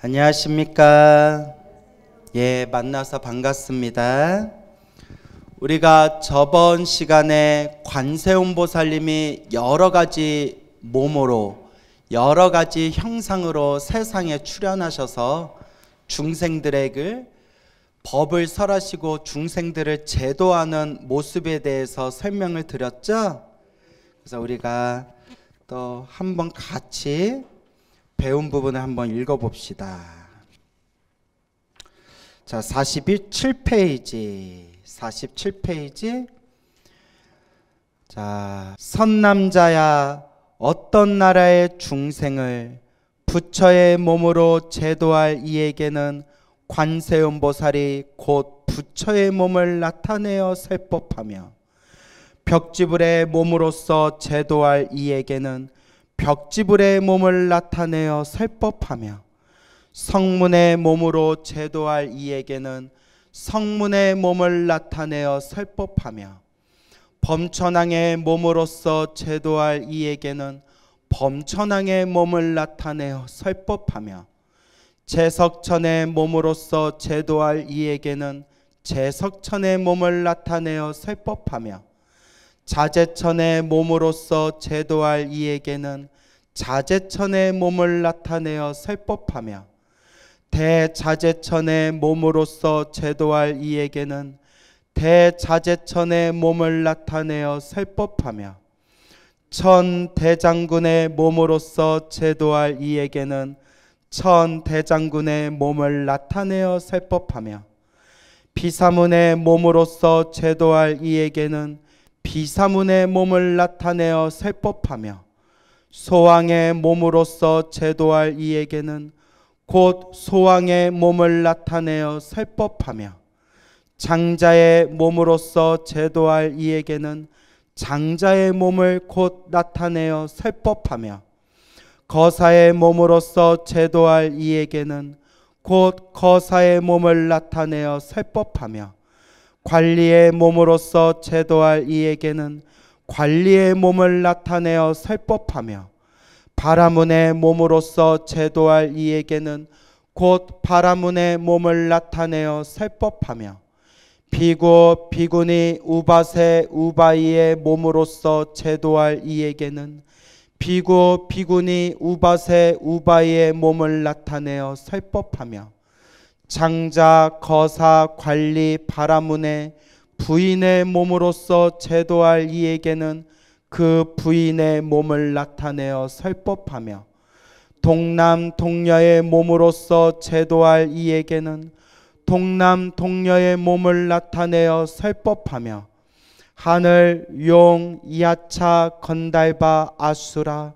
안녕하십니까? 예, 만나서 반갑습니다. 우리가 저번 시간에 관세음보살님이 여러 가지 몸으로 여러 가지 형상으로 세상에 출현하셔서 중생들에게 법을 설하시고 중생들을 제도하는 모습에 대해서 설명을 드렸죠. 그래서 우리가 또 한번 같이 배운 부분을 한번 읽어봅시다. 자, 47페이지. 자, 선남자야, 어떤 나라의 중생을 부처의 몸으로 제도할 이에게는 관세음보살이 곧 부처의 몸을 나타내어 설법하며, 벽지불의 몸으로서 제도할 이에게는 벽지불의 몸을 나타내어 설법하며, 성문의 몸으로 제도할 이에게는 성문의 몸을 나타내어 설법하며, 범천왕의 몸으로서 제도할 이에게는 범천왕의 몸을 나타내어 설법하며, 제석천의 몸으로서 제도할 이에게는 제석천의 몸을 나타내어 설법하며, 자재천의 몸으로서 제도할 이에게는 자재천의 몸을 나타내어 설법하며, 대자재천의 몸으로서 제도할 이에게는 대자재천의 몸을 나타내어 설법하며, 천대장군의 몸으로서 제도할 이에게는 천대장군의 몸을 나타내어 설법하며, 비사문의 몸으로서 제도할 이에게는 비사문의 몸을 나타내어 설법하며, 소왕의 몸으로서 제도할 이에게는 곧 소왕의 몸을 나타내어 설법하며, 장자의 몸으로서 제도할 이에게는 장자의 몸을 곧 나타내어 설법하며, 거사의 몸으로서 제도할 이에게는 곧 거사의 몸을 나타내어 설법하며, 관리의 몸으로서 제도할 이에게는 관리의 몸을 나타내어 설법하며, 바라문의 몸으로서 제도할 이에게는 곧 바라문의 몸을 나타내어 설법하며, 비구 비구니 우바세 우바이의 몸으로서 제도할 이에게는 비구 비구니 우바세 우바이의 몸을 나타내어 설법하며, 장자 거사 관리 바라문의 부인의 몸으로서 제도할 이에게는 그 부인의 몸을 나타내어 설법하며, 동남 동녀의 몸으로서 제도할 이에게는 동남 동녀의 몸을 나타내어 설법하며, 하늘 용 야차 건달바 아수라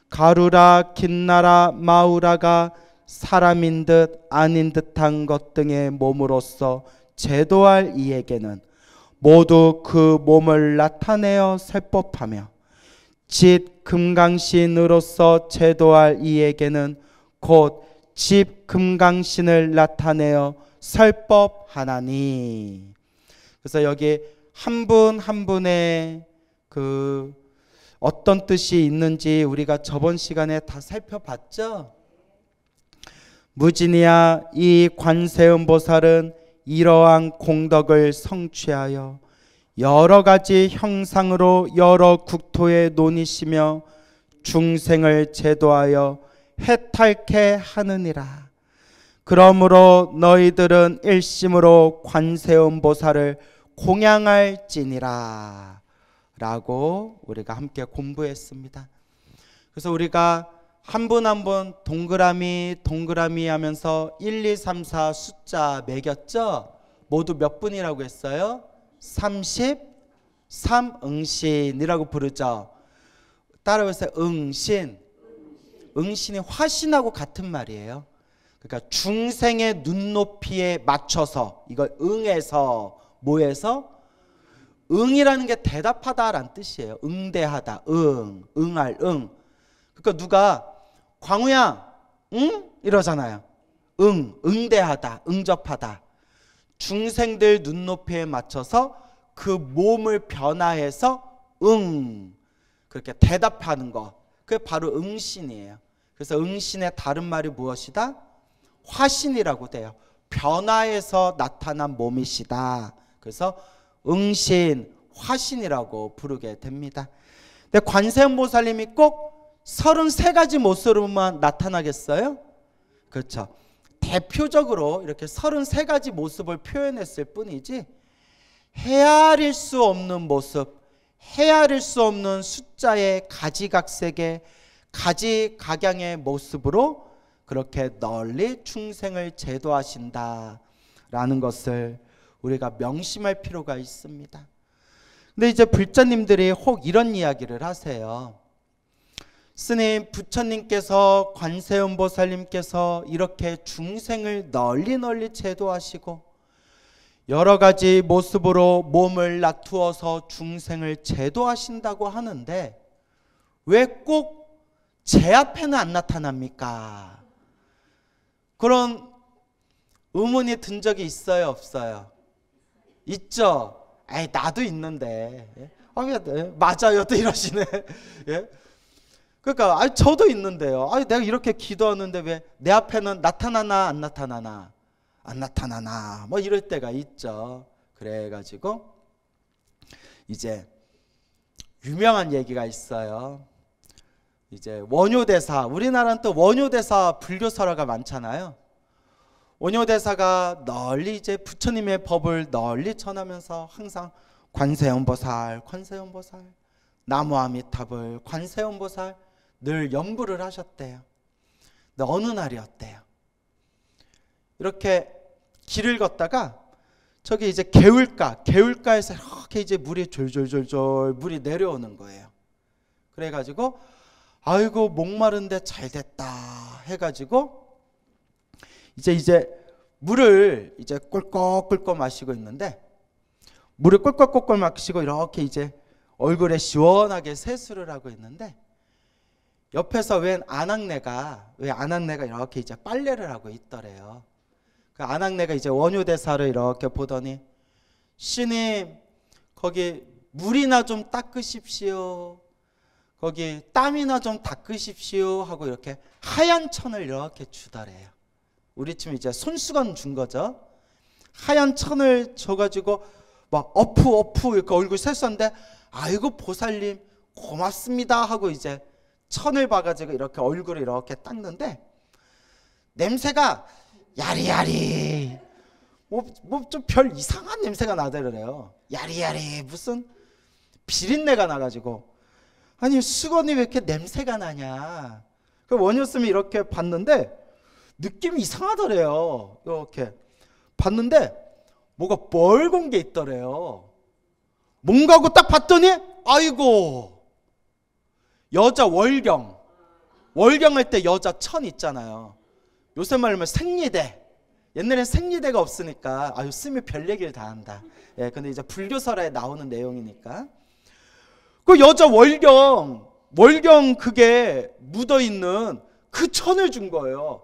가루라 긴나라 마우라가 사람인 듯 아닌 듯한 것 등의 몸으로서 제도할 이에게는 모두 그 몸을 나타내어 설법하며, 집 금강신으로서 제도할 이에게는 곧 집 금강신을 나타내어 설법하나니. 그래서 여기 한 분 한 분의 그 어떤 뜻이 있는지 우리가 저번 시간에 다 살펴봤죠. 무진이야, 이 관세음보살은 이러한 공덕을 성취하여 여러 가지 형상으로 여러 국토에 논이시며 중생을 제도하여 해탈케 하느니라. 그러므로 너희들은 일심으로 관세음보살을 공양할지니라 라고 우리가 함께 공부했습니다. 그래서 우리가 한 분 한 분 동그라미 하면서 1, 2, 3, 4 숫자 매겼죠? 모두 몇 분이라고 했어요? 33 응신이라고 부르죠. 따라해보세요. 응신. 응신이 화신하고 같은 말이에요. 그러니까 중생의 눈높이에 맞춰서, 이걸 응해서 뭐해서? 응이라는 게 대답하다라는 뜻이에요. 응대하다, 응할, 그러니까 누가 광우야, 응? 이러잖아요. 응대하다, 응접하다. 중생들 눈높이에 맞춰서 그 몸을 변화해서 그렇게 대답하는 거. 그게 바로 응신이에요. 그래서 응신의 다른 말이 무엇이다? 화신이라고 돼요. 변화해서 나타난 몸이시다. 그래서 응신, 화신이라고 부르게 됩니다. 근데 관세음보살님이 꼭 33가지 모습으로만 나타나겠어요? 그렇죠. 대표적으로 이렇게 33가지 모습을 표현했을 뿐이지 헤아릴 수 없는 모습, 헤아릴 수 없는 숫자의 가지각색의 가지각양의 모습으로 그렇게 널리 충생을 제도하신다라는 것을 우리가 명심할 필요가 있습니다. 근데 이제 불자님들이 혹 이런 이야기를 하세요. 스님, 부처님께서 관세음보살님께서 이렇게 중생을 널리 제도하시고 여러 가지 모습으로 몸을 나투어서 중생을 제도하신다고 하는데 왜 꼭 제 앞에는 안 나타납니까? 그런 의문이 든 적이 있어요, 없어요? 있죠? 에이, 나도 있는데. 맞아요, 또 이러시네. 예? 그러니까 저도 있는데요. 내가 이렇게 기도하는데 왜 내 앞에는 나타나나 안 나타나나? 안 나타나나? 뭐 이럴 때가 있죠. 그래가지고 이제 유명한 얘기가 있어요. 이제 원효대사, 우리나라는 또 원효대사 불교설화가 많잖아요. 원효대사가 널리 이제 부처님의 법을 널리 전하면서 항상 관세음보살, 관세음보살, 나무아미타불, 관세음보살 늘 연부를 하셨대요. 근데 어느 날이었대요. 이렇게 길을 걷다가 저기 이제 개울가에서 이렇게 이제 물이 졸졸졸졸 물이 내려오는 거예요. 그래가지고 아이고 목마른데 잘 됐다 해가지고 이제 물을 이제 꿀꺽꿀꺽 마시고 있는데 물을 꿀꺽꿀꺽 마시고 이렇게 이제 얼굴에 시원하게 세수를 하고 있는데 옆에서 웬 아낙네가 이렇게 이제 빨래를 하고 있더래요. 그 아낙네가 이제 원효대사를 이렇게 보더니 스님 거기 물이나 좀 닦으십시오. 거기 땀이나 좀 닦으십시오 하고 이렇게 하얀 천을 이렇게 주더래요. 우리 지금 이제 손수건 준 거죠. 하얀 천을 줘가지고 막 어프 이렇게 얼굴 세수한데 아이고 보살님 고맙습니다 하고 이제 천을 봐가지고 이렇게 얼굴을 이렇게 닦는데 냄새가 야리야리 뭐 좀 별 이상한 냄새가 나더래요. 야리야리 무슨 비린내가 나가지고 아니 수건이 왜 이렇게 냄새가 나냐. 그 원효스님이 이렇게 봤는데 느낌이 이상하더래요. 이렇게 봤는데 뭐가 뻘건 게 있더래요. 뭔가 하고 딱 봤더니 아이고 여자 월경 할 때 여자 천 있잖아요. 요새 말하면 생리대. 옛날엔 생리대가 없으니까 아유 스님이 별 얘기를 다 한다. 예, 근데 이제 불교설화에 나오는 내용이니까 그 여자 월경 그게 묻어있는 그 천을 준 거예요.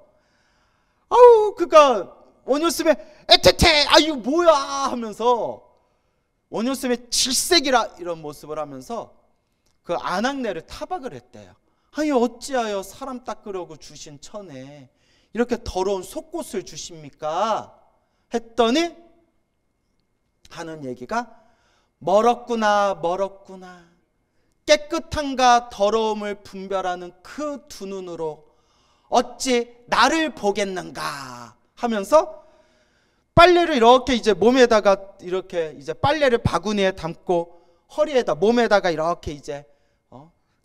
아우 그니까 원효스님의 에테테 아유 뭐야 하면서 원효스님의 질색이라 이런 모습을 하면서 그 아낙네를 타박을 했대요. 아니 어찌하여 사람 닦으려고 주신 천에 이렇게 더러운 속옷을 주십니까? 했더니 하는 얘기가 멀었구나 깨끗함과 더러움을 분별하는 그 두 눈으로 어찌 나를 보겠는가 하면서 빨래를 이렇게 이제 몸에다가 이렇게 이제 빨래를 바구니에 담고 허리에다 몸에다가 이렇게 이제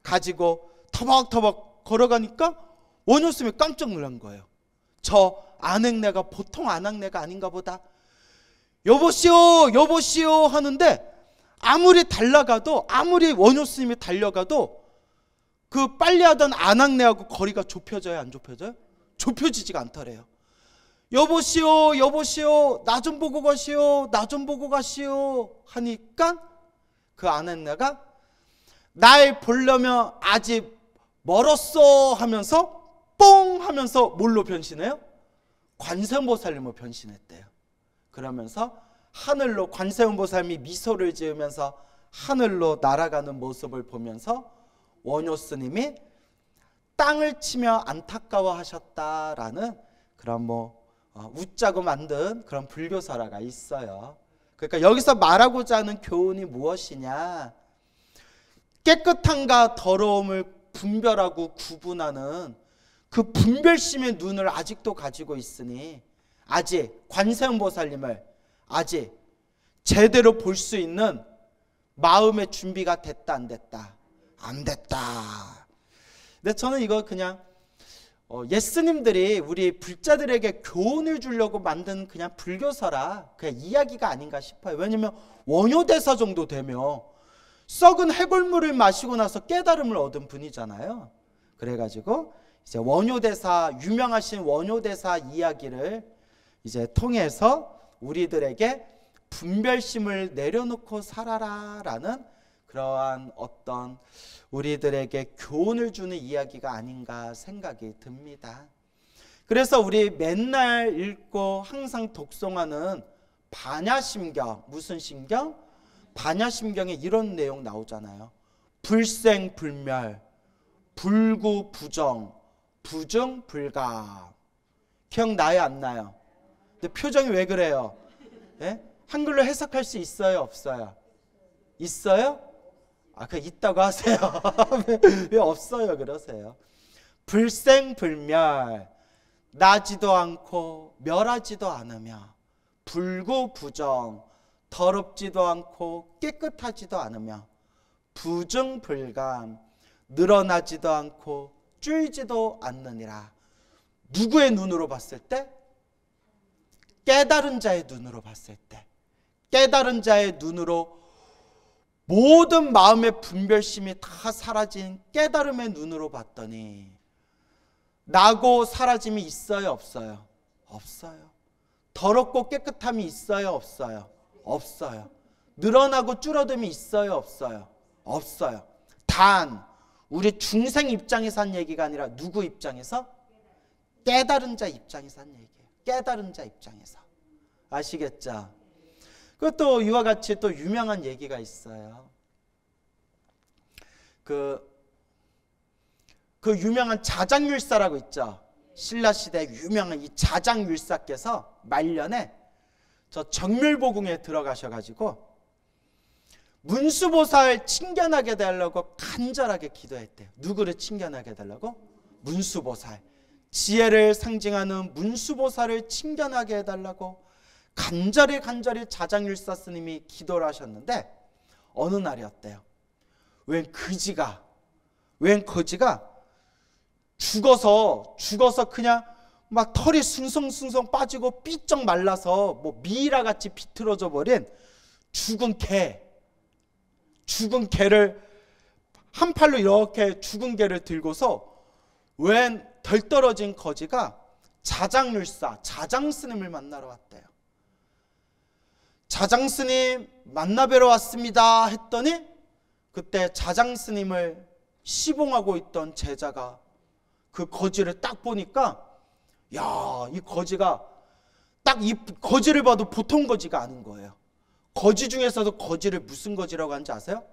가지고 터벅터벅 걸어가니까 원효스님이 깜짝 놀란 거예요. 저 아낙네가 보통 아낙네가 아닌가 보다. 여보시오 하는데 아무리 달려가도 아무리 원효스님이 달려가도 그 빨래하던 아낙네하고 거리가 좁혀져요 안 좁혀져요? 좁혀지지가 않더래요. 여보시오 나 좀 보고 가시오 하니까 그 아낙네가 날 보려면 아직 멀었어 하면서 뽕 하면서 뭘로 변신해요? 관세음보살님으로 변신했대요. 그러면서 하늘로 관세음보살님이 미소를 지으면서 하늘로 날아가는 모습을 보면서 원효스님이 땅을 치며 안타까워하셨다라는 그런 웃자고 만든 그런 불교설화가 있어요. 그러니까 여기서 말하고자 하는 교훈이 무엇이냐? 깨끗함과 더러움을 분별하고 구분하는 그 분별심의 눈을 아직도 가지고 있으니 아직 관세음보살님을 아직 제대로 볼 수 있는 마음의 준비가 됐다 안 됐다? 안 됐다. 근데 저는 이거 그냥 예스님들이 우리 불자들에게 교훈을 주려고 만든 그냥 불교설화 그냥 이야기가 아닌가 싶어요. 왜냐면 원효대사 정도 되면 썩은 해골물을 마시고 나서 깨달음을 얻은 분이잖아요. 그래가지고 이제 원효대사, 유명하신 원효대사 이야기를 이제 통해서 우리들에게 분별심을 내려놓고 살아라라는 그러한 어떤 우리들에게 교훈을 주는 이야기가 아닌가 생각이 듭니다. 그래서 우리 맨날 읽고 항상 독송하는 반야심경, 무슨 심경? 반야심경에 이런 내용 나오잖아요. 불생불멸, 불구부정, 부증불감. 기억나요 안 나요? 근데 표정이 왜 그래요? 예? 한글로 해석할 수 있어요 없어요? 있어요? 그 있다고 하세요. 왜 없어요 그러세요? 불생불멸, 나지도 않고 멸하지도 않으며, 불구부정, 더럽지도 않고 깨끗하지도 않으며, 부증불감, 늘어나지도 않고 줄지도 않느니라. 누구의 눈으로 봤을 때? 깨달은 자의 눈으로 봤을 때, 깨달은 자의 눈으로 모든 마음의 분별심이 다 사라진 깨달음의 눈으로 봤더니 나고 사라짐이 있어요 없어요? 없어요. 더럽고 깨끗함이 있어요 없어요? 없어요. 늘어나고 줄어듦이 있어요 없어요? 없어요. 단 우리 중생 입장에서 한 얘기가 아니라 누구 입장에서? 깨달은 자 입장에서 한 얘기예요. 깨달은 자 입장에서. 아시겠죠? 그것도 이와 같이 또 유명한 얘기가 있어요. 그 유명한 자장율사라고 있죠. 신라시대 유명한 이 자장율사께서 말년에 저 정멸보궁에 들어가셔가지고 문수보살 칭견하게 해달라고 간절하게 기도했대요. 누구를 칭견하게 해달라고? 문수보살. 지혜를 상징하는 문수보살을 칭견하게 해달라고 간절히 자장율사 스님이 기도를 하셨는데 어느 날이었대요. 웬 거지가 죽어서 그냥 막 털이 숭숭숭숭 빠지고 삐쩍 말라서 미이라같이 비틀어져 버린 죽은 개를 한 팔로 이렇게 죽은 개를 들고서 웬 덜 떨어진 거지가 자장율사, 자장스님을 만나러 왔대요. 자장스님 만나뵈러 왔습니다 했더니 그때 자장스님을 시봉하고 있던 제자가 그 거지를 딱 보니까 이 거지가 딱 이 거지를 봐도 보통 거지가 아닌 거예요. 거지 중에서도 거지를 무슨 거지라고 하는지 아세요?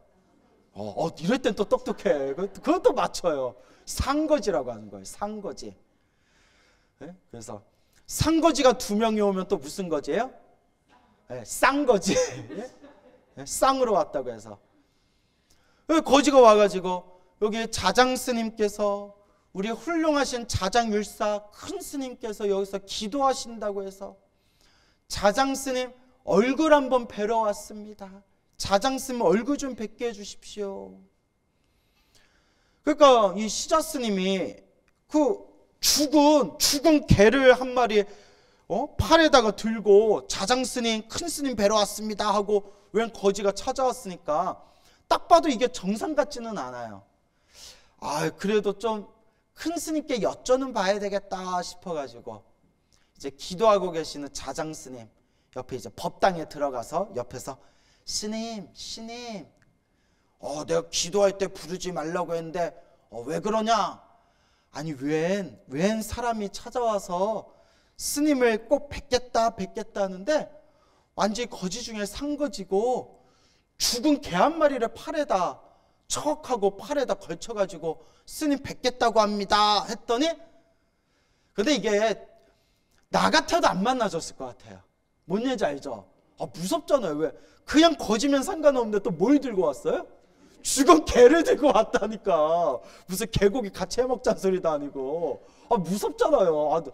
이럴 땐 또 똑똑해. 그것도 맞춰요. 상거지라고 하는 거예요. 상거지. 네? 그래서 상거지가 2명이 오면 또 무슨 거지예요? 네, 쌍거지. 네? 쌍으로 왔다고 해서 거지가 와가지고 여기 자장 스님께서 우리 훌륭하신 자장율사 큰 스님께서 여기서 기도하신다고 해서 자장 스님 얼굴 한번 뵈러 왔습니다. 자장 스님 얼굴 좀 뵙게 해주십시오. 그러니까 이 시자 스님이 그 죽은 개를 한 마리 팔에다가 들고 자장 스님 큰 스님 뵈러 왔습니다 하고 웬 거지가 찾아왔으니까 딱 봐도 이게 정상 같지는 않아요. 그래도 좀 큰 스님께 여쭤는 봐야 되겠다 싶어가지고 이제 기도하고 계시는 자장 스님 옆에 이제 법당에 들어가서 옆에서 스님 내가 기도할 때 부르지 말라고 했는데 왜 그러냐? 아니 웬 사람이 찾아와서 스님을 꼭 뵙겠다 하는데 완전히 거지 중에 상거지고 죽은 개 한 마리를 팔에다 척하고 팔에다 걸쳐가지고 스님 뵙겠다고 합니다 했더니 근데 이게 나 같아도 안 만나줬을 것 같아요. 뭔 얘기인지 알죠? 무섭잖아요. 왜? 그냥 거지면 상관없는데 또 뭘 들고 왔어요? 죽은 개를 들고 왔다니까. 무슨 개고기 같이 해먹자는 소리도 아니고. 무섭잖아요.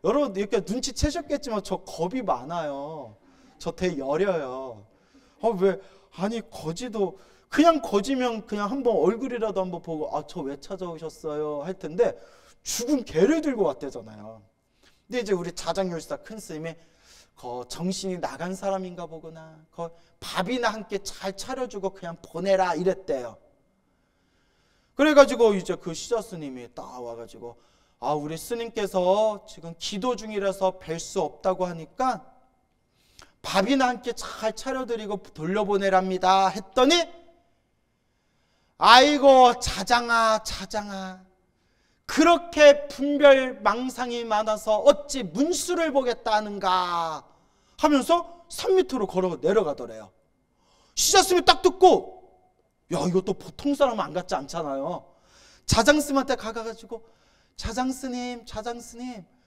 여러분 이렇게 눈치채셨겠지만 저 겁이 많아요. 저 되게 여려요. 왜? 아니 거지도 그냥 거지면 그냥 한번 얼굴이라도 한번 보고 저 왜 찾아오셨어요? 할 텐데 죽은 개를 들고 왔대잖아요. 근데 이제 우리 자장요시사 큰 스님이 정신이 나간 사람인가 보구나. 밥이나 함께 잘 차려주고 그냥 보내라 이랬대요. 그래가지고 이제 그 시자 스님이 딱 와가지고 우리 스님께서 지금 기도 중이라서 뵐 수 없다고 하니까 밥이나 함께 잘 차려드리고 돌려보내랍니다 했더니 아이고 자장아 그렇게 분별망상이 많아서 어찌 문수를 보겠다 하는가 하면서 산 밑으로 걸어 내려가더래요. 시자스님이 딱 듣고 이것도 보통 사람은 안 같지 않잖아요. 자장스님한테 가가지고 자장스님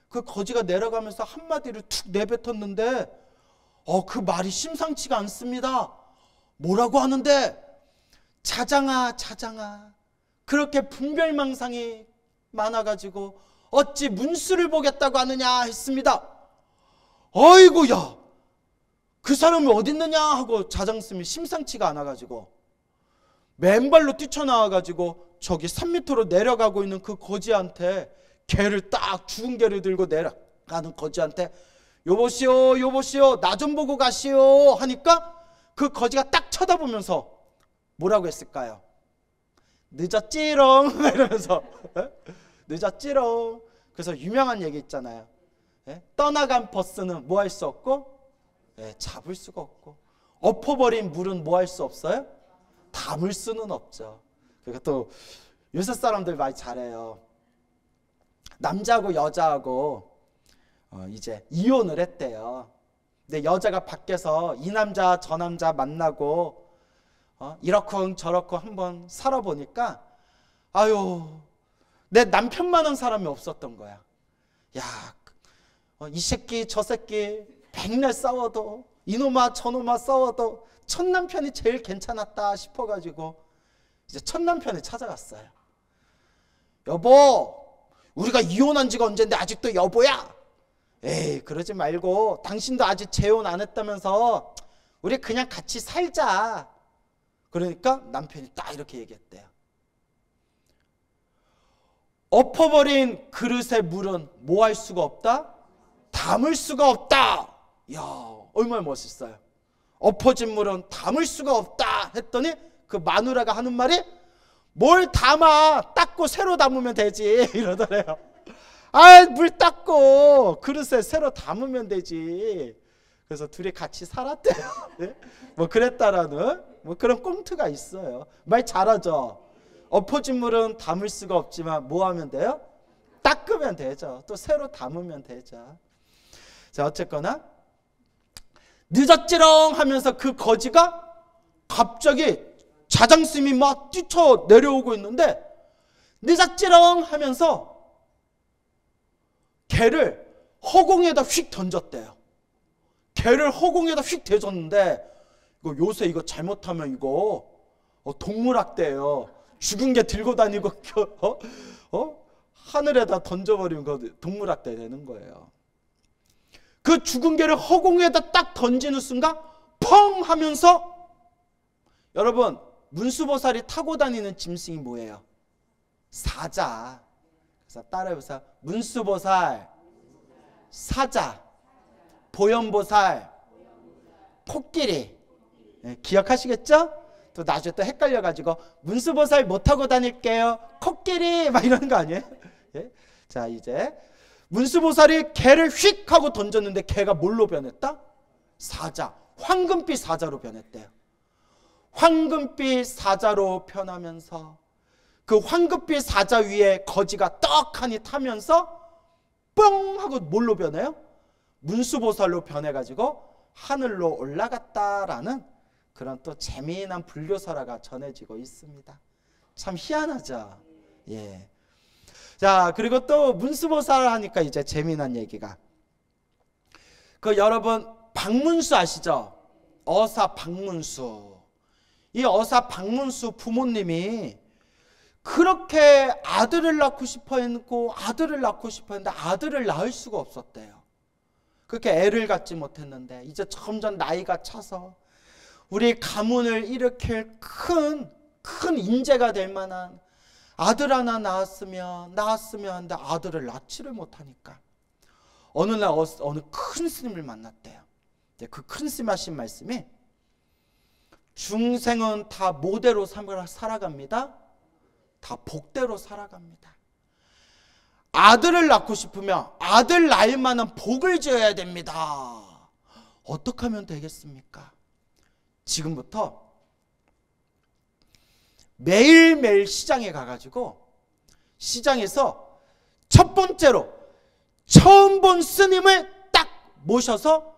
그 거지가 내려가면서 한마디를 툭 내뱉었는데 그 말이 심상치가 않습니다. 뭐라고 하는데 자장아 그렇게 분별망상이 많아가지고 어찌 문수를 보겠다고 하느냐 했습니다. 아이고야 그 사람이 어딨느냐 하고 자장스님이 심상치가 않아가지고 맨발로 뛰쳐나와가지고 저기 산 밑으로 내려가고 있는 그 거지한테 개를 딱 죽은 개를 들고 내려가는 거지한테 여보시오 나 좀 보고 가시오 하니까 그 거지가 딱 쳐다보면서 뭐라고 했을까요? 늦었지롱 이러면서 늦었지롱. 그래서 유명한 얘기 있잖아요. 떠나간 버스는 뭐 할 수 없고 잡을 수가 없고 엎어버린 물은 뭐 할 수 없어요? 담을 수는 없죠. 그러니까 또 요새 사람들 많이 잘해요. 남자하고 여자하고 이제 이혼을 했대요. 근데 여자가 밖에서 이 남자 저 남자 만나고 이렇쿵 저렇쿵 한번 살아보니까 내 남편만한 사람이 없었던 거야. 이 새끼 저 새끼 백날 싸워도 이놈아 저놈아 싸워도 첫 남편이 제일 괜찮았다 싶어가지고 이제 첫 남편을 찾아갔어요. 여보 우리가 이혼한 지가 언젠데 아직도 여보야? 에이 그러지 말고 당신도 아직 재혼 안 했다면서 우리 그냥 같이 살자. 그러니까 남편이 딱 이렇게 얘기했대요. 엎어버린 그릇의 물은 뭐 할 수가 없다? 담을 수가 없다. 이야 얼마나 멋있어요. 엎어진 물은 담을 수가 없다 했더니 그 마누라가 하는 말이 뭘 담아 닦고 새로 담으면 되지 이러더래요. 물 닦고 그릇에 새로 담으면 되지. 그래서 둘이 같이 살았대요. 뭐 그랬다라는 뭐 그런 꽁트가 있어요. 말 잘하죠. 엎어진 물은 담을 수가 없지만 뭐 하면 돼요? 닦으면 되죠. 또 새로 담으면 되죠. 자 어쨌거나 늦었지롱 하면서 그 거지가 갑자기 자장스님이 막 뛰쳐 내려오고 있는데 늦었지롱 하면서 개를 허공에다 휙 던졌대요. 개를 허공에다 휙 대줬는데 요새 이거 잘못하면 이거 동물학대예요. 죽은 개 들고 다니고 하늘에다 던져버리면 거 동물학대 되는 거예요. 그 죽은 개를 허공에다 딱 던지는 순간 펑 하면서 여러분 문수보살이 타고 다니는 짐승이 뭐예요? 사자. 그래서 따라해보세요. 문수보살, 사자, 보현보살, 코끼리. 기억하시겠죠? 또 나중에 또 헷갈려가지고 문수보살 못 타고 다닐게요. 코끼리 막 이러는 거 아니에요? 자 이제 문수보살이 개를 휙 하고 던졌는데 개가 뭘로 변했다? 사자. 황금빛 사자로 변했대요. 황금빛 사자로 변하면서 그 황금빛 사자 위에 거지가 떡하니 타면서 뻥 하고 뭘로 변해요? 문수보살로 변해가지고 하늘로 올라갔다라는 그런 또 재미난 불교설화가 전해지고 있습니다. 참 희한하죠. 예. 자 그리고 또 문수보살 하니까 이제 재미난 얘기가 그 여러분 박문수 아시죠? 어사 박문수. 이 어사 박문수 부모님이 그렇게 아들을 낳고 싶어 했고 아들을 낳고 싶어 했는데 아들을 낳을 수가 없었대요. 그렇게 애를 갖지 못했는데 이제 점점 나이가 차서 우리 가문을 일으킬 큰 인재가 될 만한 아들 하나 낳았으면 하는데 아들을 낳지를 못하니까 어느 날 어느 큰 스님을 만났대요. 그 큰 스님 하신 말씀이 중생은 다 뭐대로 살아갑니다. 다 복대로 살아갑니다. 아들을 낳고 싶으면 아들 낳을 만한 복을 지어야 됩니다. 어떻게 하면 되겠습니까? 지금부터 매일매일 시장에 가가지고 시장에서 첫 번째로 처음 본 스님을 딱 모셔서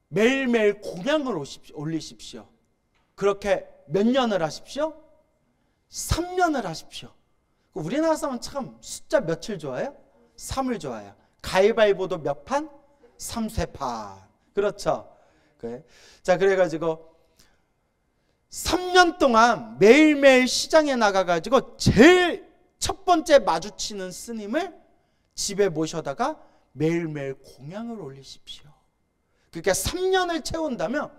매일매일 공양을 올리십시오. 그렇게 몇 년을 하십시오? 3년을 하십시오. 우리나라 사람은 참 숫자 며칠 좋아해요? 3을 좋아해요. 가위바위보도 몇 판? 3세 판. 그렇죠. 그래. 자, 그래가지고 3년 동안 매일매일 시장에 나가가지고 제일 첫 번째 마주치는 스님을 집에 모셔다가 매일매일 공양을 올리십시오. 그러니까 3년을 채운다면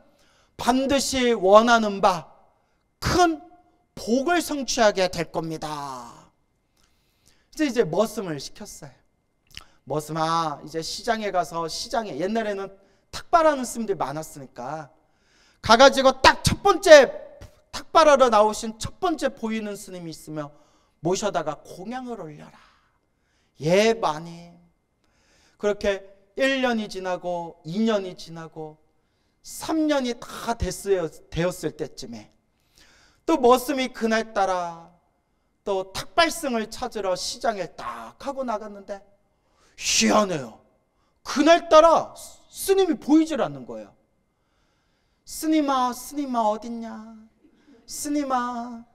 반드시 원하는 바 큰 복을 성취하게 될 겁니다. 이제 머슴을 시켰어요. 머슴아, 이제 시장에 가서 옛날에는 탁발하는 스님들이 많았으니까 가가지고 딱 첫 번째 탁발하러 나오신 첫 번째 보이는 스님이 있으면 모셔다가 공양을 올려라. 예, 마님. 그렇게 1년이 지나고 2년이 지나고 3년이 다 되었을 때쯤에 또 머슴이 그날따라 또 탁발승을 찾으러 시장에 딱 하고 나갔는데 희한해요. 그날따라 스님이 보이질 않는 거예요. 스님아 어딨냐? 스님아,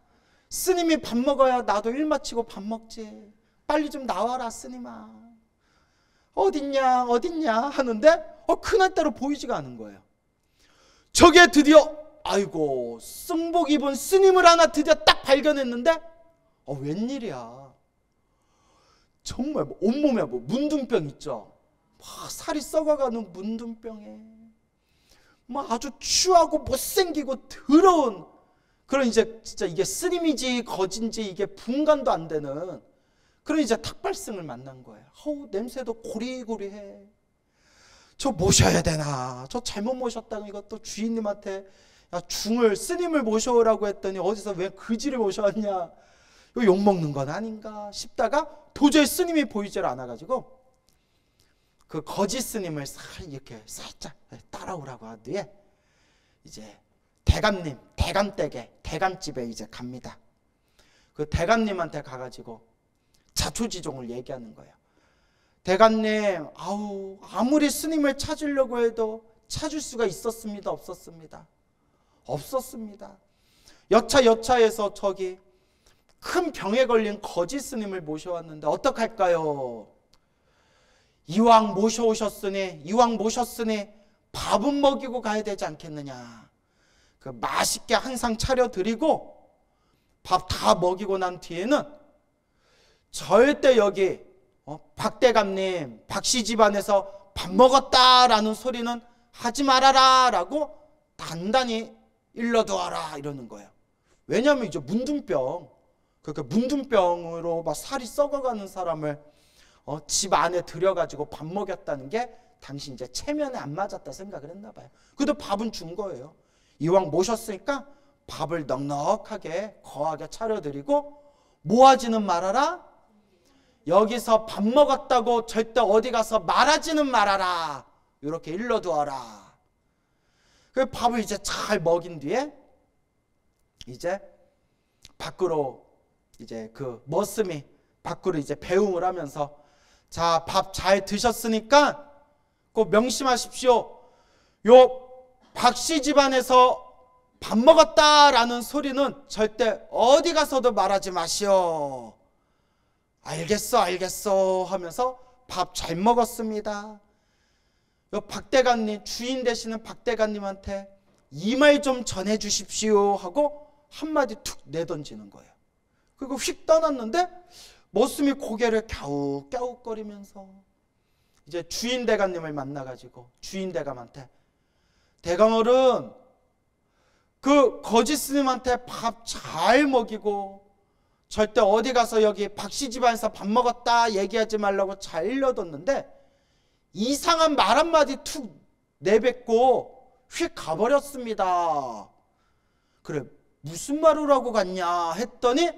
스님이 밥 먹어야 나도 일 마치고 밥 먹지. 빨리 좀 나와라 스님아. 어딨냐 하는데 그날따라 보이지가 않은 거예요. 저게 드디어 아이고 승복 입은 스님을 하나 드디어 딱 발견했는데 웬일이야. 정말 온몸에 문둥병 있죠. 막 살이 썩어가는 문둥병에 막 아주 추하고 못생기고 더러운 그런 이제 진짜 이게 스님이지 거진지 이게 분간도 안 되는 그런 이제 탁발승을 만난 거예요. 냄새도 고리고리해. 저 모셔야 되나? 저 잘못 모셨다고 이것도 주인님한테 야 스님을 모셔오라고 했더니 어디서 왜 그지를 모셔왔냐? 이거 욕먹는 건 아닌가 싶다가 도저히 스님이 보이질 않아가지고 그 거짓 스님을 이렇게 살짝 따라오라고 한 뒤에 이제 대감집에 이제 갑니다. 그 대감님한테 가가지고 자초지종을 얘기하는 거예요. 대감님, 아무리 스님을 찾으려고 해도 찾을 수가 있었습니다? 없었습니다? 없었습니다. 여차여차해서 저기 큰 병에 걸린 거짓 스님을 모셔왔는데 어떡할까요? 이왕 모셨으니 밥은 먹이고 가야 되지 않겠느냐. 그 맛있게 한 상 차려드리고 밥 다 먹이고 난 뒤에는 절대 여기 박대감님, 박씨 집안에서 밥 먹었다라는 소리는 하지 말아라 라고 단단히 일러두어라 이러는 거예요. 왜냐하면 이제 문둥병, 그러니까 문둥병으로 막 살이 썩어가는 사람을 집 안에 들여가지고 밥 먹였다는 게 당시 이제 체면에 안 맞았다 생각을 했나 봐요. 그래도 밥은 준 거예요. 이왕 모셨으니까 밥을 넉넉하게 거하게 차려드리고 모아지는 말아라. 여기서 밥 먹었다고 절대 어디 가서 말하지는 말아라. 이렇게 일러두어라. 그 밥을 이제 잘 먹인 뒤에 이제 밖으로 이제 그 머슴이 밖으로 이제 배웅을 하면서 자, 밥 잘 드셨으니까 꼭 명심하십시오. 요 박씨 집안에서 밥 먹었다라는 소리는 절대 어디 가서도 말하지 마시오. 알겠어 하면서 밥 잘 먹었습니다. 박대감님, 주인 되시는 박대감님한테 이 말 좀 전해 주십시오 하고 한마디 툭 내던지는 거예요. 그리고 휙 떠났는데 머슴이 고개를 갸웃갸웃거리면서 이제 주인 대감님을 만나가지고 주인 대감한테, 대감어른 그 거짓 스님한테 밥 잘 먹이고 절대 어디 가서 여기 박씨 집안에서 밥 먹었다 얘기하지 말라고 잘 일러뒀는데 이상한 말 한마디 툭 내뱉고 휙 가버렸습니다. 그래, 무슨 말을 하고 갔냐 했더니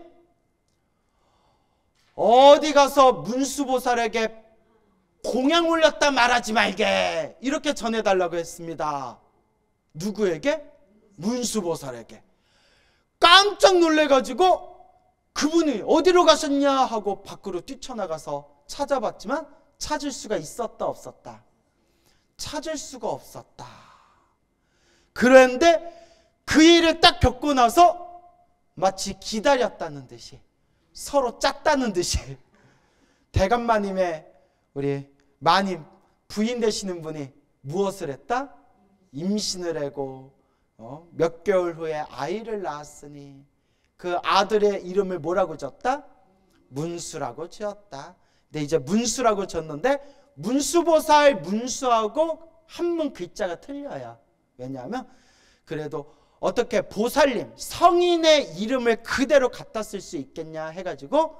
어디 가서 문수보살에게 공양 올렸다 말하지 말게 이렇게 전해달라고 했습니다. 누구에게? 문수보살에게. 깜짝 놀래가지고 그분이 어디로 가셨냐 하고 밖으로 뛰쳐나가서 찾아봤지만 찾을 수가 있었다 없었다? 찾을 수가 없었다. 그런데 그 일을 딱 겪고 나서 마치 기다렸다는 듯이, 서로 짰다는 듯이 대감마님의 우리 마님 부인 되시는 분이 무엇을 했다? 임신을 하고 몇 개월 후에 아이를 낳았으니 그 아들의 이름을 뭐라고 졌다? 문수라고 지었다. 근데 이제 문수라고 졌는데 문수보살 문수하고 한문 글자가 틀려요. 왜냐하면 그래도 어떻게 보살님 성인의 이름을 그대로 갖다 쓸 수 있겠냐 해가지고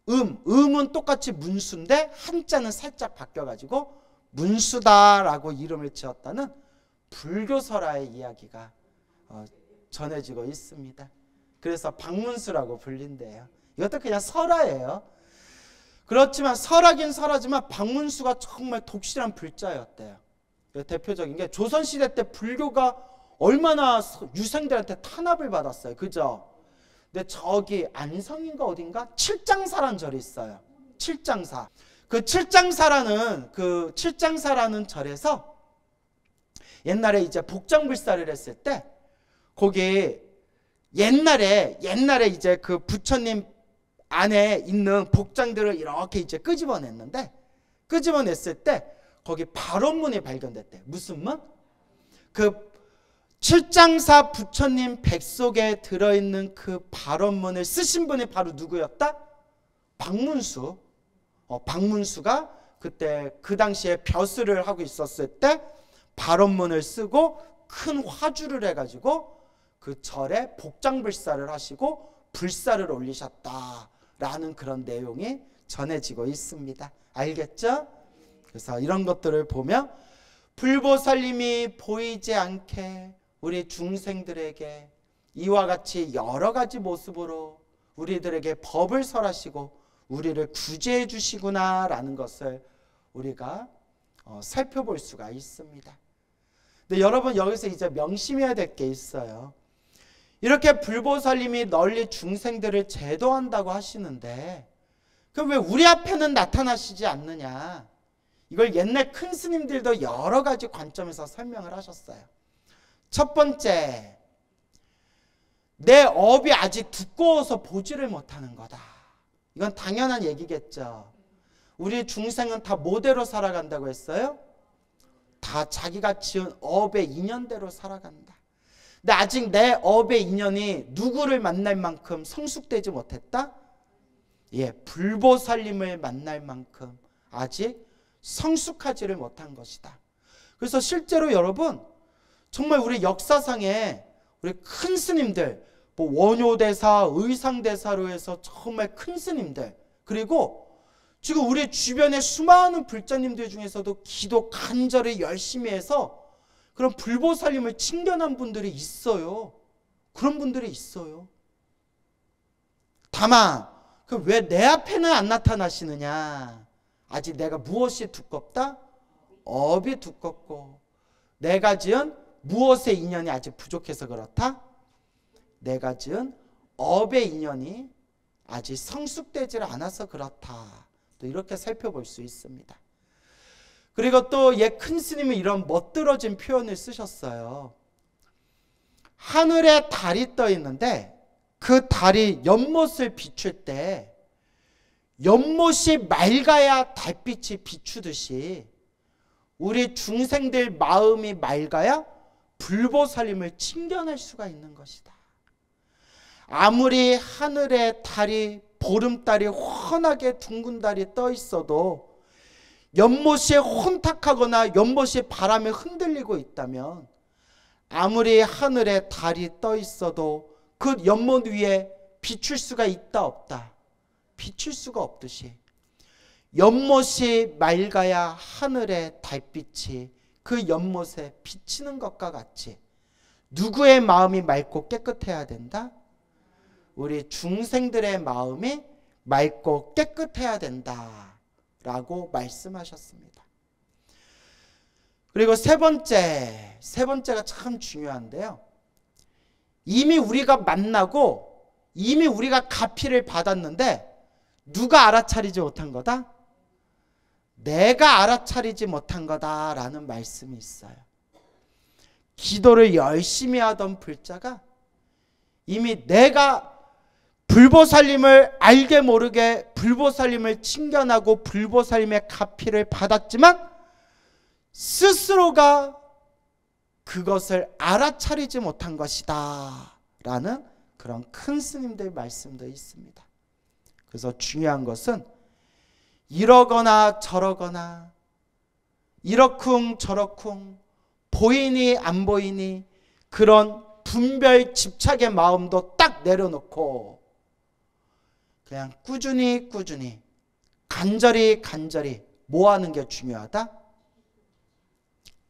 음은 똑같이 문수인데 한자는 살짝 바뀌어가지고 문수다라고 이름을 지었다는 불교설화의 이야기가 전해지고 있습니다. 그래서 박문수라고 불린대요. 이것도 그냥 설화예요. 그렇지만 설하긴 설하지만 박문수가 정말 독실한 불자였대요. 대표적인 게 조선시대 때 불교가 얼마나 유생들한테 탄압을 받았어요. 그죠? 근데 저기 안성인가 어딘가 칠장사라는 절이 있어요. 칠장사. 그 칠장사라는 절에서 옛날에 이제 복장불사를 했을 때 거기 옛날에 이제 그 부처님 안에 있는 복장들을 이렇게 이제 끄집어냈는데 끄집어냈을 때 거기 발원문이 발견됐대. 무슨 문? 그 칠장사 부처님 백속에 들어있는 그 발원문을 쓰신 분이 바로 누구였다? 박문수. 박문수가 그때 그 당시에 벼슬을 하고 있었을 때 발원문을 쓰고 큰 화주를 해가지고 그 절에 복장불사를 하시고 불사를 올리셨다라는 그런 내용이 전해지고 있습니다. 알겠죠? 그래서 이런 것들을 보면 불보살님이 보이지 않게 우리 중생들에게 이와 같이 여러 가지 모습으로 우리들에게 법을 설하시고 우리를 구제해 주시구나라는 것을 우리가 살펴볼 수가 있습니다. 근데 여러분 여기서 이제 명심해야 될 게 있어요. 이렇게 불보살님이 널리 중생들을 제도한다고 하시는데 그럼 왜 우리 앞에는 나타나시지 않느냐? 이걸 옛날 큰 스님들도 여러 가지 관점에서 설명을 하셨어요. 첫 번째, 내 업이 아직 두꺼워서 보지를 못하는 거다. 이건 당연한 얘기겠죠. 우리 중생은 다 뭐대로 살아간다고 했어요? 다 자기가 지은 업의 인연대로 살아간다. 근데 아직 내 업의 인연이 누구를 만날 만큼 성숙되지 못했다? 예, 불보살님을 만날 만큼 아직 성숙하지를 못한 것이다. 그래서 실제로 여러분 정말 우리 역사상에 우리 큰 스님들, 뭐 원효대사, 의상대사로 해서 정말 큰 스님들, 그리고 지금 우리 주변에 수많은 불자님들 중에서도 기도 간절히 열심히 해서 그런 불보살님을 칭견한 분들이 있어요. 그런 분들이 있어요. 다만 왜 내 앞에는 안 나타나시느냐? 아직 내가 무엇이 두껍다? 업이 두껍고 내가 지은 무엇의 인연이 아직 부족해서 그렇다? 내가 지은 업의 인연이 아직 성숙되지 않아서 그렇다. 또 이렇게 살펴볼 수 있습니다. 그리고 또 옛 큰 스님은 이런 멋들어진 표현을 쓰셨어요. 하늘에 달이 떠 있는데 그 달이 연못을 비출 때 연못이 맑아야 달빛이 비추듯이 우리 중생들 마음이 맑아야 불보살림을 칭견할 수가 있는 것이다. 아무리 하늘에 달이, 보름달이 환하게 둥근 달이 떠 있어도 연못이 혼탁하거나 연못이 바람에 흔들리고 있다면 아무리 하늘에 달이 떠 있어도 그 연못 위에 비출 수가 있다 없다? 비출 수가 없듯이 연못이 맑아야 하늘의 달빛이 그 연못에 비치는 것과 같이 누구의 마음이 맑고 깨끗해야 된다? 우리 중생들의 마음이 맑고 깨끗해야 된다 라고 말씀하셨습니다. 그리고 세 번째가 참 중요한데요. 이미 우리가 만나고 이미 우리가 가피를 받았는데 누가 알아차리지 못한 거다? 내가 알아차리지 못한 거다라는 말씀이 있어요. 기도를 열심히 하던 불자가 이미 내가 불보살림을 알게 모르게 불보살림을 칭견하고 불보살림의 가피를 받았지만 스스로가 그것을 알아차리지 못한 것이다 라는 그런 큰 스님들 말씀도 있습니다. 그래서 중요한 것은 이러거나 저러거나 이러쿵 저러쿵 보이니 안 보이니 그런 분별 집착의 마음도 딱 내려놓고 그냥 꾸준히 간절히 뭐 하는 게 중요하다?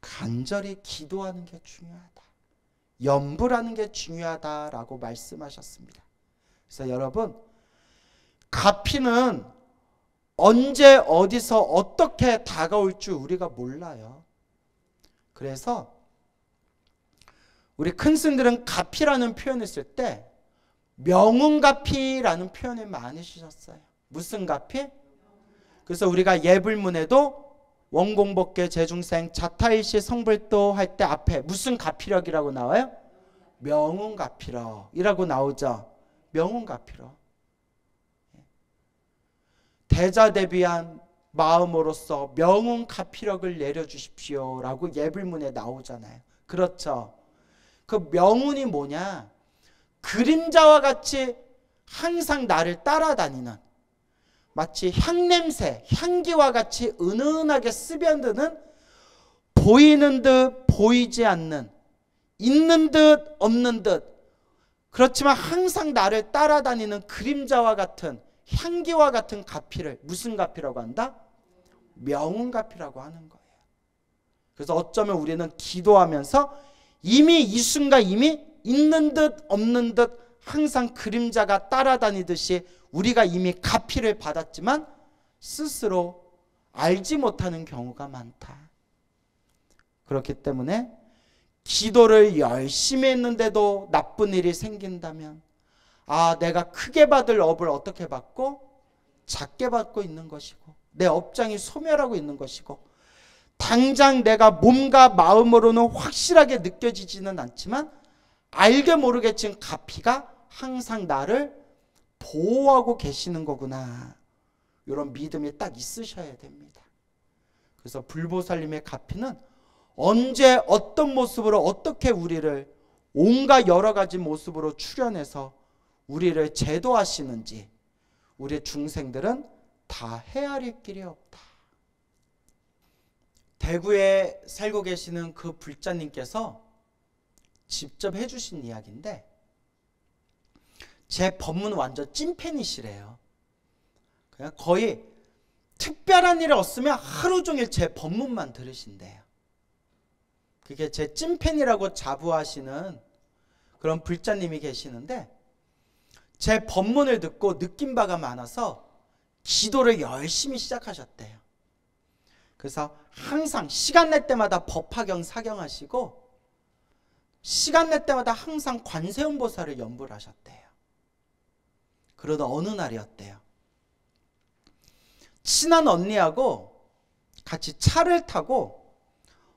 간절히 기도하는 게 중요하다. 염불하는 게 중요하다라고 말씀하셨습니다. 그래서 여러분, 가피는 언제 어디서 어떻게 다가올 줄 우리가 몰라요. 그래서 우리 큰 스님들은 가피라는 표현을 쓸 때 명운가피라는 표현을 많이 쓰셨어요. 무슨 가피? 그래서 우리가 예불문에도 원공복계 재중생 자타일시 성불도 할 때 앞에 무슨 가피력이라고 나와요? 명운가피력이라고 나오죠. 명운가피력. 대자대비한 마음으로서 명운가피력을 내려주십시오 라고 예불문에 나오잖아요. 그렇죠. 그 명운이 뭐냐? 그림자와 같이 항상 나를 따라다니는, 마치 향냄새, 향기와 같이 은은하게 스며드는, 보이는 듯 보이지 않는, 있는 듯 없는 듯, 그렇지만 항상 나를 따라다니는 그림자와 같은, 향기와 같은 가피를 무슨 가피라고 한다? 명운가피라고 하는 거예요. 그래서 어쩌면 우리는 기도하면서 이미 이 순간 이미 있는 듯 없는 듯 항상 그림자가 따라다니듯이 우리가 이미 가피를 받았지만 스스로 알지 못하는 경우가 많다. 그렇기 때문에 기도를 열심히 했는데도 나쁜 일이 생긴다면 내가 크게 받을 업을 어떻게 받고 작게 받고 있는 것이고 내 업장이 소멸하고 있는 것이고 당장 내가 몸과 마음으로는 확실하게 느껴지지는 않지만 알게 모르게 지금 가피가 항상 나를 보호하고 계시는 거구나. 이런 믿음이 딱 있으셔야 됩니다. 그래서 불보살님의 가피는 언제 어떤 모습으로 어떻게 우리를 온갖 여러 가지 모습으로 출현해서 우리를 제도하시는지 우리 중생들은 다 헤아릴 길이 없다. 대구에 살고 계시는 그 불자님께서 직접 해주신 이야기인데 제 법문 완전 찐팬이시래요. 그냥 거의 특별한 일이 없으면 하루 종일 제 법문만 들으신대요. 그게 제 찐팬이라고 자부하시는 그런 불자님이 계시는데 제 법문을 듣고 느낀 바가 많아서 기도를 열심히 시작하셨대요. 그래서 항상 시간 날 때마다 법화경 사경하시고 시간 날 때마다 항상 관세음보살을 연불 하셨대요. 그러다 어느 날이었대요. 친한 언니하고 같이 차를 타고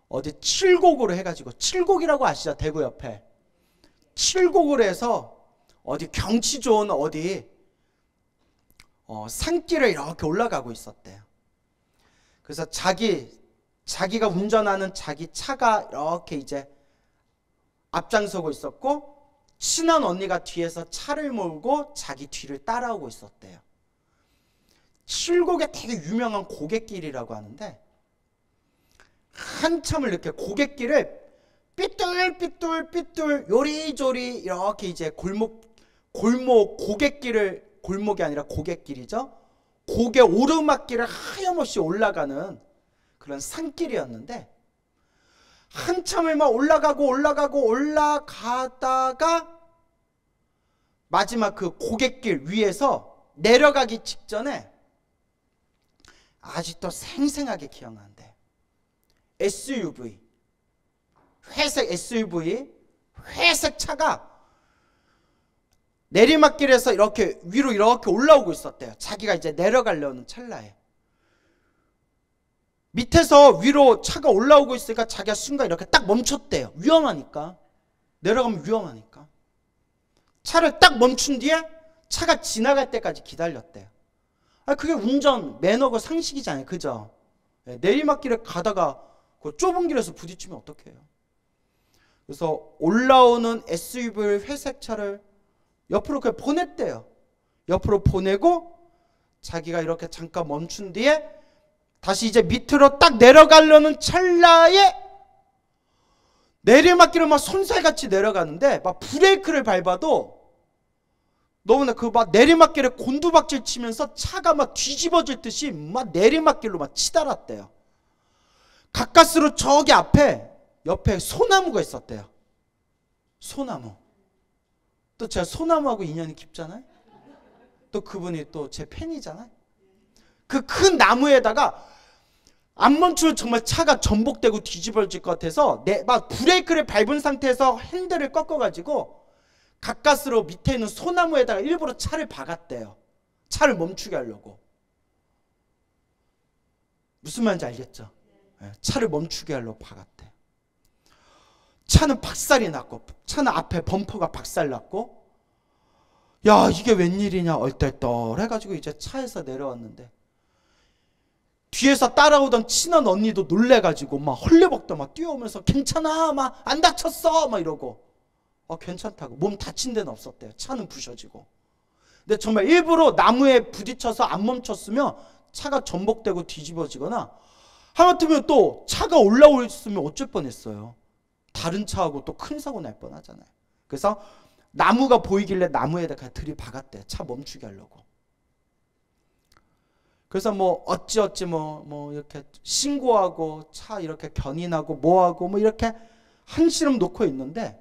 어디 칠곡으로 해가지고, 칠곡이라고 아시죠? 대구 옆에 칠곡으로 해서 어디 경치 좋은 어디 산길을 이렇게 올라가고 있었대요. 그래서 자기 자기가 운전하는 자기 차가 이렇게 이제 앞장서고 있었고 친한 언니가 뒤에서 차를 몰고 자기 뒤를 따라오고 있었대요. 칠곡에 되게 유명한 고갯길이라고 하는데 한참을 이렇게 고갯길을 삐뚤 요리조리 이렇게 이제 골목 고갯길을 골목이 아니라 고갯길이죠. 고개 오르막길을 하염없이 올라가는 그런 산길이었는데 한참을 막 올라가다가 마지막 그 고갯길 위에서 내려가기 직전에 아직도 생생하게 기억나는데 SUV 회색 SUV 회색 차가 내리막길에서 이렇게 위로 이렇게 올라오고 있었대요. 자기가 이제 내려가려는 찰나에 밑에서 위로 차가 올라오고 있으니까 자기가 순간 이렇게 딱 멈췄대요. 위험하니까. 내려가면 위험하니까. 차를 딱 멈춘 뒤에 차가 지나갈 때까지 기다렸대요. 그게 운전 매너고 상식이잖아요. 그죠? 내리막길에 가다가 그 좁은 길에서 부딪히면 어떡해요. 그래서 올라오는 SUV 회색 차를 옆으로 그냥 보냈대요. 옆으로 보내고 자기가 이렇게 잠깐 멈춘 뒤에 다시 이제 밑으로 딱 내려가려는 찰나에 내리막길을 막 손살같이 내려가는데 막 브레이크를 밟아도 너무나 그 막 내리막길에 곤두박질 치면서 차가 막 뒤집어질 듯이 막 내리막길로 막 치달았대요. 가까스로 저기 앞에 옆에 소나무가 있었대요. 소나무. 또 제가 소나무하고 인연이 깊잖아요. 또 그분이 또 제 팬이잖아요. 그 큰 나무에다가 안 멈추면 정말 차가 전복되고 뒤집어질 것 같아서 막 브레이크를 밟은 상태에서 핸들을 꺾어가지고 가까스로 밑에 있는 소나무에다가 일부러 차를 박았대요. 차를 멈추게 하려고. 무슨 말인지 알겠죠? 차를 멈추게 하려고 박았대. 차는 박살이 났고 차는 앞에 범퍼가 박살났고 야 이게 웬일이냐 얼떨떨 해가지고 이제 차에서 내려왔는데 뒤에서 따라오던 친한 언니도 놀래가지고 막 헐레벅도 막 뛰어오면서 괜찮아 막 안 다쳤어 막 이러고 괜찮다고 몸 다친 데는 없었대요. 차는 부셔지고. 근데 정말 일부러 나무에 부딪혀서 안 멈췄으면 차가 전복되고 뒤집어지거나 하마터면 또 차가 올라오면 어쩔 뻔했어요. 다른 차하고 또 큰 사고 날 뻔하잖아요. 그래서 나무가 보이길래 나무에다가 들이박았대. 차 멈추게 하려고. 그래서 뭐 어찌 뭐 이렇게 신고하고 차 이렇게 견인하고 뭐하고 뭐 이렇게 한시름 놓고 있는데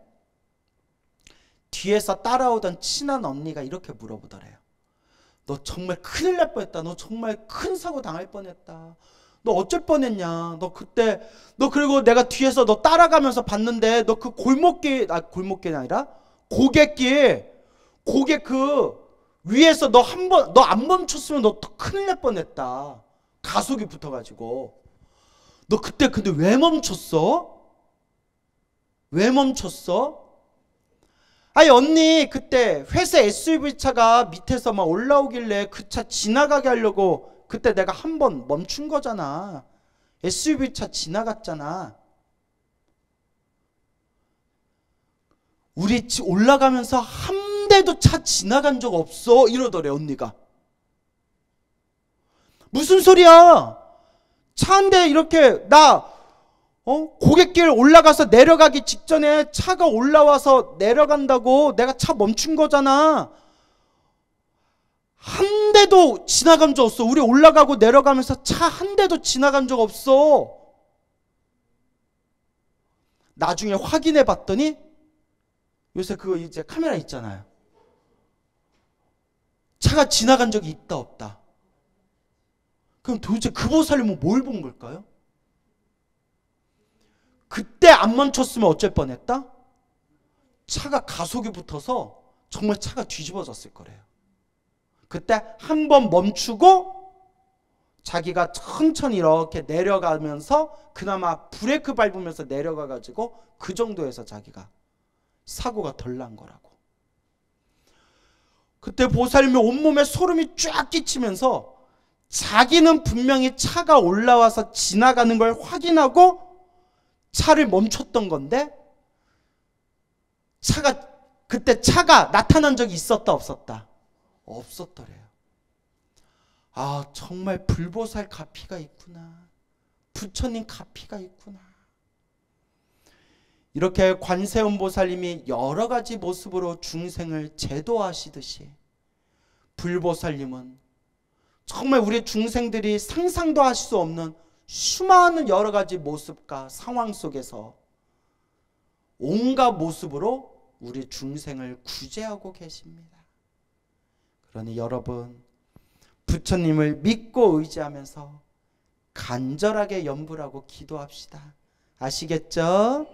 뒤에서 따라오던 친한 언니가 이렇게 물어보더래요. 너 정말 큰일 날 뻔했다. 너 정말 큰 사고 당할 뻔했다. 너 어쩔 뻔했냐. 너 그때 너 그리고 내가 뒤에서 너 따라가면서 봤는데 너 그 골목길이 아니라 고개 그 위에서 너 안 멈췄으면 너 큰일 날 뻔했다. 가속이 붙어가지고. 너 그때 근데 왜 멈췄어? 왜 멈췄어? 아니 언니 그때 회색 SUV 차가 밑에서 막 올라오길래 그 차 지나가게 하려고 그때 내가 한 번 멈춘 거잖아. SUV 차 지나갔잖아. 우리 집 올라가면서 한 대도 차 지나간 적 없어 이러더래 언니가. 무슨 소리야? 차 한 대 이렇게 고갯길 올라가서 내려가기 직전에 차가 올라와서 내려간다고 내가 차 멈춘 거잖아. 한 대도 지나간 적 없어. 우리 올라가고 내려가면서 차 한 대도 지나간 적 없어. 나중에 확인해 봤더니 요새 그거 이제 카메라 있잖아요. 차가 지나간 적이 있다 없다. 그럼 도대체 그 보살님은 뭘 본 걸까요? 그때 안 멈췄으면 어쩔 뻔했다? 차가 가속이 붙어서 정말 차가 뒤집어졌을 거래요. 그때 한 번 멈추고 자기가 천천히 이렇게 내려가면서 그나마 브레이크 밟으면서 내려가가지고 그 정도에서 자기가 사고가 덜 난 거라고. 그때 보살님이 온몸에 소름이 쫙 끼치면서 자기는 분명히 차가 올라와서 지나가는 걸 확인하고 차를 멈췄던 건데, 그때 차가 나타난 적이 있었다 없었다? 없었더래요. 아, 정말 불보살 가피가 있구나. 부처님 가피가 있구나. 이렇게 관세음보살님이 여러 가지 모습으로 중생을 제도하시듯이 불보살님은 정말 우리 중생들이 상상도 할 수 없는 수많은 여러 가지 모습과 상황 속에서 온갖 모습으로 우리 중생을 구제하고 계십니다. 그러니 여러분, 부처님을 믿고 의지하면서 간절하게 염불하고 기도합시다. 아시겠죠?